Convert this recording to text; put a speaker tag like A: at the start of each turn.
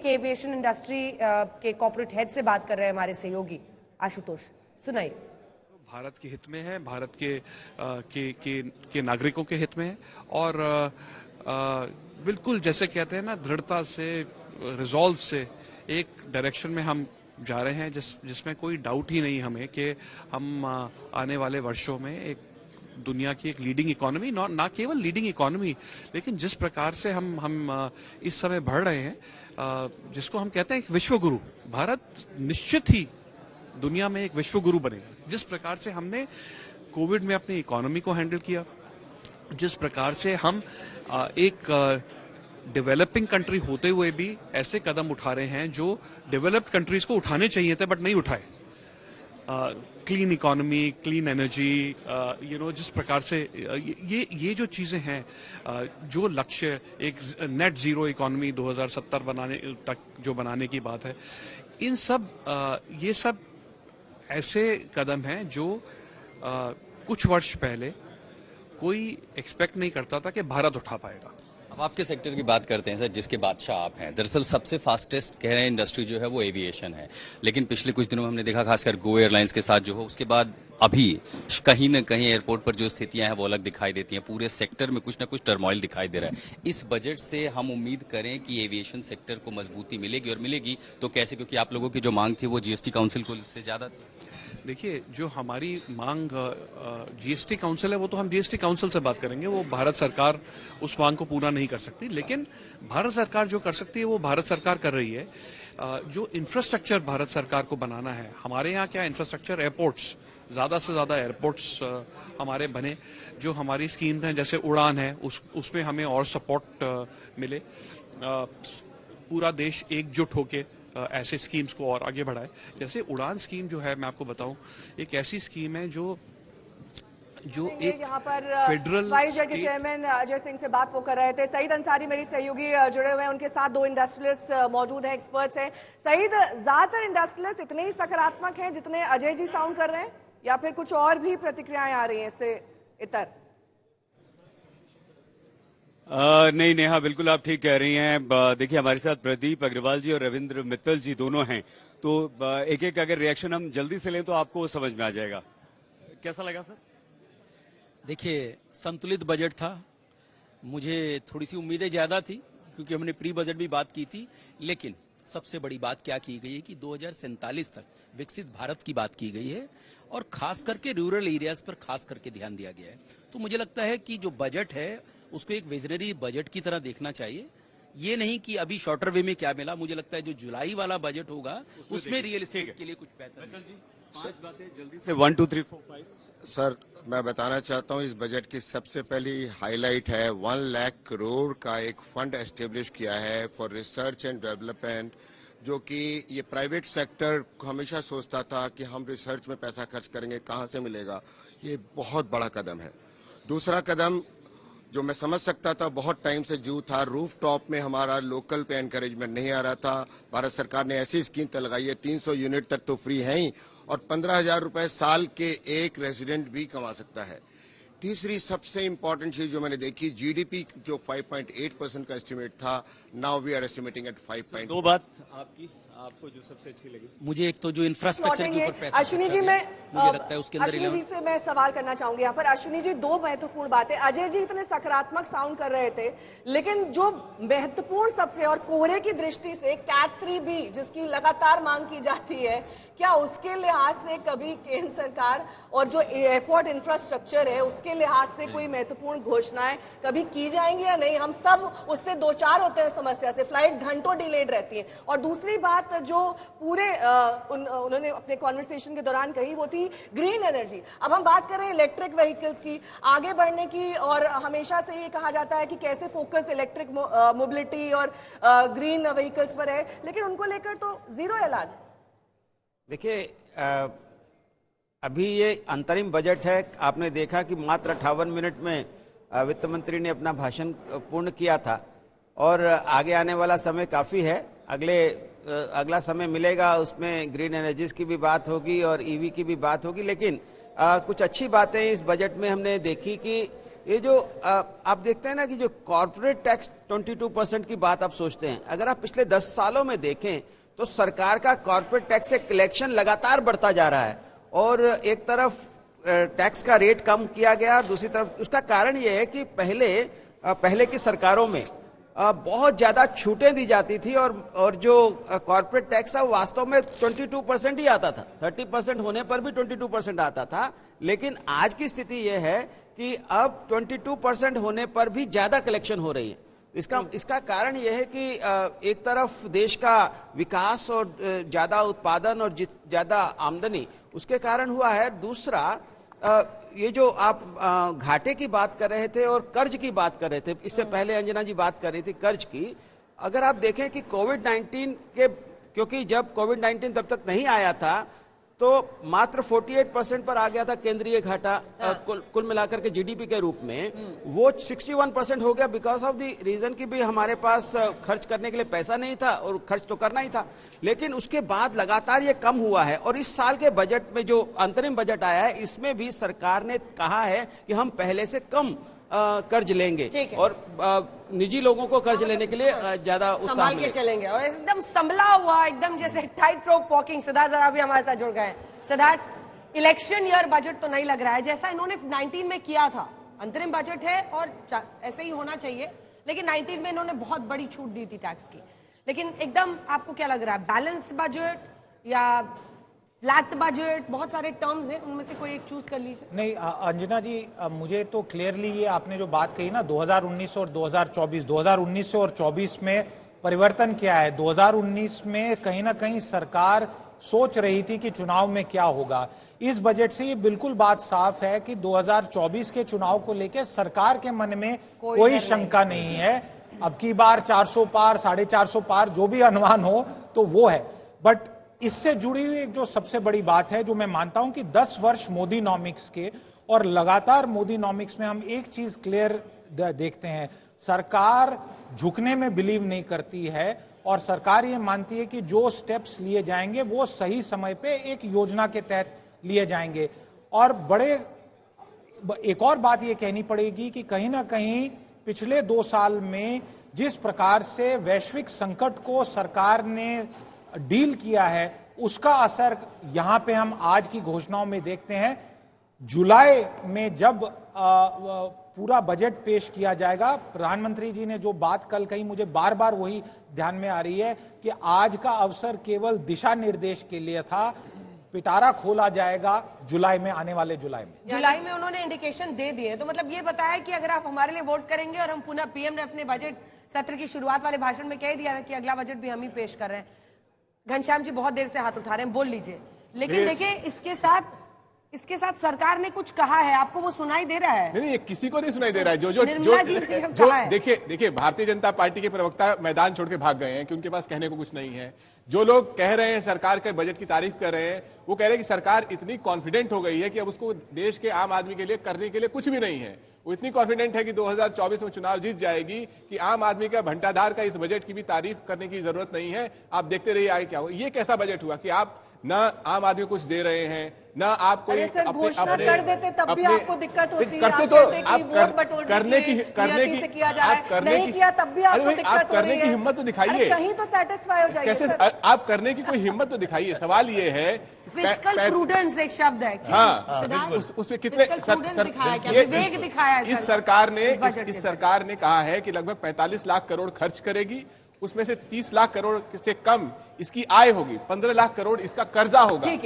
A: के aviation industry के corporate head से बात कर रहे हैं हमारे सहयोगी आशुतोष, सुनाइए।
B: भारत के हित में है, भारत के नागरिकों के हित में है और बिल्कुल जैसे कहते हैं ना, दृढ़ता से, रिजॉल्व से एक डायरेक्शन में हम जा रहे हैं जिसमें कोई डाउट ही नहीं हमें कि हम आने वाले वर्षों में एक दुनिया की एक लीडिंग इकोनॉमी, ना केवल लीडिंग इकोनॉमी, लेकिन जिस प्रकार से हम इस समय बढ़ रहे हैं, जिसको हम कहते हैं एक विश्व गुरु, भारत निश्चित ही दुनिया में एक विश्व गुरु बनेगा। जिस प्रकार से हमने कोविड में अपनी इकोनॉमी को हैंडल किया, जिस प्रकार से हम एक डेवलपिंग कंट्री होते हुए भी ऐसे कदम उठा रहे हैं जो डेवलप्ड कंट्रीज को उठाने चाहिए थे बट नहीं उठाए, क्लीन इकोनॉमी, क्लीन एनर्जी, जिस प्रकार से ये जो चीजें हैं, जो लक्ष्य एक नेट जीरो इकोनॉमी 2070 बनाने तक जो बनाने की बात है, इन सब ये सब ऐसे कदम हैं जो कुछ वर्ष पहले कोई एक्सपेक्ट नहीं करता था कि भारत उठा पाएगा।
C: अब आपके सेक्टर की बात करते हैं सर, जिसके बादशाह आप हैं। दरअसल सबसे फास्टेस्ट कह रहे हैं इंडस्ट्री जो है वो एविएशन है, लेकिन पिछले कुछ दिनों में हमने देखा खासकर गो एयरलाइंस के साथ जो हो, उसके बाद अभी कहीं न कहीं एयरपोर्ट पर जो स्थितियां हैं वो अलग दिखाई देती हैं। पूरे सेक्टर में कुछ ना कुछ टर्मोइल दिखाई दे रहा है। इस बजट से हम उम्मीद करें कि एविएशन सेक्टर को मजबूती मिलेगी, और मिलेगी तो कैसे? क्योंकि आप लोगों की जो मांग थी वो जीएसटी काउंसिल को से ज्यादा थी।
B: देखिए, जो हमारी मांग जीएसटी काउंसिल है वो तो हम जीएसटी काउंसिल से बात करेंगे, वो भारत सरकार उस मांग को पूरा नहीं कर सकती, लेकिन भारत सरकार जो कर सकती है वो भारत सरकार कर रही है। जो इंफ्रास्ट्रक्चर भारत सरकार को बनाना है, हमारे यहाँ क्या इंफ्रास्ट्रक्चर, एयरपोर्ट्स, ज्यादा से ज्यादा एयरपोर्ट्स हमारे बने। जो हमारी स्कीम है जैसे उड़ान है, उसमें हमें और सपोर्ट मिले। पूरा देश एकजुट होके ऐसे स्कीम्स को और आगे बढ़ाए। जैसे उड़ान स्कीम जो है, मैं आपको बताऊं, एक ऐसी स्कीम है जो एक
A: यहाँ पर
B: फेडरल
A: के चेयरमैन अजय सिंह से बात वो कर रहे थे। सईद अंसारी मेरी सहयोगी जुड़े हुए हैं, उनके साथ दो इंडस्ट्रियलिस्ट मौजूद हैं, एक्सपर्ट्स हैं। सईद, ज्यादातर इंडस्ट्रियलिस्ट इतने ही सकारात्मक हैं जितने अजय जी साउंड कर रहे हैं, या फिर कुछ और भी प्रतिक्रियाएं आ रही हैं इससे इतर?
D: नहीं नेहा, बिल्कुल आप ठीक कह रही हैं। देखिए, हमारे साथ प्रदीप अग्रवाल जी और रविंद्र मित्तल जी दोनों हैं, तो एक एक अगर रिएक्शन हम जल्दी से लें तो आपको समझ में आ जाएगा। कैसा लगा सर?
E: देखिए, संतुलित बजट था। मुझे थोड़ी सी उम्मीदें ज्यादा थी क्योंकि हमने प्री बजट भी बात की थी, लेकिन सबसे बड़ी बात क्या की गई है कि 2047 तक विकसित भारत की बात की गई है, और खास करके रूरल एरियाज पर खास करके ध्यान दिया गया है। तो मुझे लगता है कि जो बजट है उसको एक विजनरी बजट की तरह देखना चाहिए, ये नहीं कि अभी शॉर्टर वे में क्या मिला। मुझे लगता है जो जुलाई वाला बजट होगा उसमें रियल एस्टेट के लिए कुछ बेहतर।
D: पांच बातें जल्दी से 1 2 3 4 5।
F: सर, मैं बताना चाहता हूं, इस बजट की सबसे पहली हाईलाइट है 1 लाख करोड़ का एक फंड एस्टेब्लिश किया है फॉर रिसर्च एंड डेवलपमेंट, जो कि ये प्राइवेट सेक्टर हमेशा सोचता था कि हम रिसर्च में पैसा खर्च करेंगे, कहां से मिलेगा। ये बहुत बड़ा कदम है। दूसरा कदम जो मैं समझ सकता था, बहुत टाइम से जो था, रूफ टॉप में हमारा लोकल पे एनकरेजमेंट नहीं आ रहा था। भारत सरकार ने ऐसी स्कीम तो लगाई है, 300 यूनिट तक तो फ्री है ही, और 15,000 रुपए साल के एक रेजिडेंट भी कमा सकता है। तीसरी सबसे इंपॉर्टेंट चीज जो मैंने देखी, जीडीपी जो 5.8% का एस्टिमेट था, now we are estimating at 5.
D: दो बात आपको जो सबसे अच्छी लगी?
E: मुझे एक तो जो इंफ्रास्ट्रक्चर के ऊपर पैसा
A: अश्विनी जी, मैं
E: मुझे लगता है उसके अंदर
A: अश्विनी जी से मैं सवाल करना चाहूंगी यहाँ पर। अश्विनी जी, दो महत्वपूर्ण बातें। अजय जी इतने सकारात्मक साउंड कर रहे थे, लेकिन जो महत्वपूर्ण सबसे और कोहरे की दृष्टि से कैट 3B जिसकी लगातार मांग की जाती है, क्या उसके लिहाज से कभी केंद्र सरकार और जो एयरपोर्ट इंफ्रास्ट्रक्चर है उसके लिहाज से कोई महत्वपूर्ण घोषणाएं कभी की जाएंगी या नहीं? हम सब उससे दो चार होते हैं समस्या से, फ्लाइट घंटों डिलेड रहती है। और दूसरी बात जो पूरे उन्होंने अपने कॉन्वर्सेशन के दौरान कही, वो थी ग्रीन एनर्जी। अब हम बात कर रहे हैं इलेक्ट्रिक व्हीकल्स की आगे बढ़ने की, और हमेशा से ये कहा जाता है कि कैसे फोकस इलेक्ट्रिक मोबिलिटी और ग्रीन व्हीकल्स पर है, लेकिन उनको लेकर तो जीरो ऐलान।
G: देखिए, अभी ये अंतरिम बजट है। आपने देखा कि मात्र 58 मिनट में वित्त मंत्री ने अपना भाषण पूर्ण किया था, और आगे आने वाला समय काफ़ी है। अगला समय मिलेगा, उसमें ग्रीन एनर्जीज की भी बात होगी और ईवी की भी बात होगी। लेकिन कुछ अच्छी बातें इस बजट में हमने देखी कि ये जो आप देखते हैं ना कि जो कॉर्पोरेट टैक्स 22% की बात आप सोचते हैं, अगर आप पिछले 10 सालों में देखें तो सरकार का कॉर्पोरेट टैक्स से कलेक्शन लगातार बढ़ता जा रहा है और एक तरफ टैक्स का रेट कम किया गया, दूसरी तरफ उसका कारण यह है कि पहले की सरकारों में बहुत ज्यादा छूटें दी जाती थी और जो कॉर्पोरेट टैक्स था वो वास्तव में 22% ही आता था, 30% होने पर भी 22% आता था। लेकिन आज की स्थिति यह है कि अब 22% होने पर भी ज्यादा कलेक्शन हो रही है। इसका कारण यह है कि एक तरफ देश का विकास और ज्यादा उत्पादन और ज्यादा आमदनी उसके कारण हुआ है। दूसरा, ये जो आप घाटे की बात कर रहे थे और कर्ज की बात कर रहे थे, इससे पहले अंजना जी बात कर रही थी कर्ज की। अगर आप देखें कि कोविड-19 के, क्योंकि जब कोविड-19 तब तक नहीं आया था तो मात्र 48% पर आ गया था केंद्रीय घाटा कुल मिलाकर के जीडीपी के रूप में, वो 61% हो गया बिकॉज ऑफ द रीजन कि भी हमारे पास खर्च करने के लिए पैसा नहीं था और खर्च तो करना ही था। लेकिन उसके बाद लगातार ये कम हुआ है और इस साल के बजट में जो अंतरिम बजट आया है इसमें भी सरकार ने कहा है कि हम पहले से कम कर्ज लेंगे और निजी लोगों को कर्ज लेने के लिए ज्यादा उत्साह
A: के चलेंगे और एकदम संभला हुआ, एकदम जैसे टाइट रोप वॉकिंग। सिद्धार्थ जरा भी हमारे साथ जुड़ गए। सिद्धार्थ, इलेक्शन ईयर बजट तो नहीं लग रहा है जैसा इन्होंने 19 में किया था। अंतरिम बजट है और ऐसे ही होना चाहिए, लेकिन 19 में इन्होंने बहुत बड़ी छूट दी थी टैक्स की। लेकिन एकदम आपको क्या लग रहा है, बैलेंस्ड बजट या फ्लैट बजट? बहुत सारे टर्म्स हैं, उनमें से कोई एक चूज कर लीजिए।
H: नहीं अंजना जी, मुझे तो क्लियरली ये आपने जो बात कही ना 2019 और 2024, 2019 और 24 में परिवर्तन क्या है। 2019 में कहीं ना कहीं सरकार सोच रही थी कि चुनाव में क्या होगा। इस बजट से ये बिल्कुल बात साफ है कि 2024 के चुनाव को लेकर सरकार के मन में कोई शंका नहीं है। अब की बार 400 पार, 450 पार, जो भी अनुमान हो तो वो है। बट इससे जुड़ी हुई एक जो सबसे बड़ी बात है, जो मैं मानता हूं कि 10 वर्ष मोदी नॉमिक्स के और लगातार मोदी नॉमिक्स में हम एक चीज क्लियर देखते हैं, सरकार झुकने में बिलीव नहीं करती है और सरकार ये मानती है कि जो स्टेप्स लिए जाएंगे वो सही समय पे एक योजना के तहत लिए जाएंगे। और एक और बात ये कहनी पड़ेगी कि कहीं ना कहीं पिछले 2 साल में जिस प्रकार से वैश्विक संकट को सरकार ने डील किया है उसका असर यहां पे हम आज की घोषणाओं में देखते हैं। जुलाई में जब पूरा बजट पेश किया जाएगा, प्रधानमंत्री जी ने जो बात कल कही मुझे बार बार वही ध्यान में आ रही है कि आज का अवसर केवल दिशा निर्देश के लिए था, पिटारा खोला जाएगा जुलाई में, आने वाले जुलाई में
A: उन्होंने इंडिकेशन दे दिए। तो मतलब ये बताया कि अगर आप हमारे लिए वोट करेंगे, और हम पुनः पीएम ने अपने बजट सत्र की शुरुआत वाले भाषण में कह दिया था कि अगला बजट भी हम ही पेश कर रहे हैं। घनश्याम जी बहुत देर से हाथ उठा रहे हैं, बोल लीजिए। लेकिन देखिए इसके साथ सरकार ने कुछ कहा है, आपको वो सुनाई दे रहा है?
I: नहीं, किसी को नहीं सुनाई दे रहा है। जो देखिए भारतीय जनता पार्टी के प्रवक्ता मैदान छोड़ के भाग गए हैं कि उनके पास कहने को कुछ नहीं है। जो लोग कह रहे हैं सरकार के बजट की तारीफ कर रहे हैं, वो कह रहे हैं कि सरकार इतनी कॉन्फिडेंट हो गई है कि अब उसको देश के आम आदमी के लिए करने के लिए कुछ भी नहीं है। वो इतनी कॉन्फिडेंट है कि 2024 में चुनाव जीत जाएगी कि आम आदमी का घंटाधार का इस बजट की भी तारीफ करने की जरूरत नहीं है। आप देखते रहिए आगे क्या होगा। ये कैसा बजट हुआ कि आप ना आम आदमी को कुछ दे रहे हैं, ना आप कोई
A: घोषणा कर देते तब भी आपको दिक्कत होती है।
I: करते तो आप करने की हिम्मत तो दिखाइए,
A: कहीं तो सेटिस्फाई हो जाइए।
I: कैसे आप करने की कोई हिम्मत तो दिखाइए। सवाल ये है
A: फिस्कल प्रूडेंस एक शब्द है।
I: हाँ, उसमें कितने
A: विवेक दिखाया
I: इस सरकार ने कहा है कि लगभग 45 लाख करोड़ खर्च करेगी, उसमें से 30 लाख करोड़ से कम इसकी आय होगी, 15 लाख करोड़ इसका कर्जा होगा।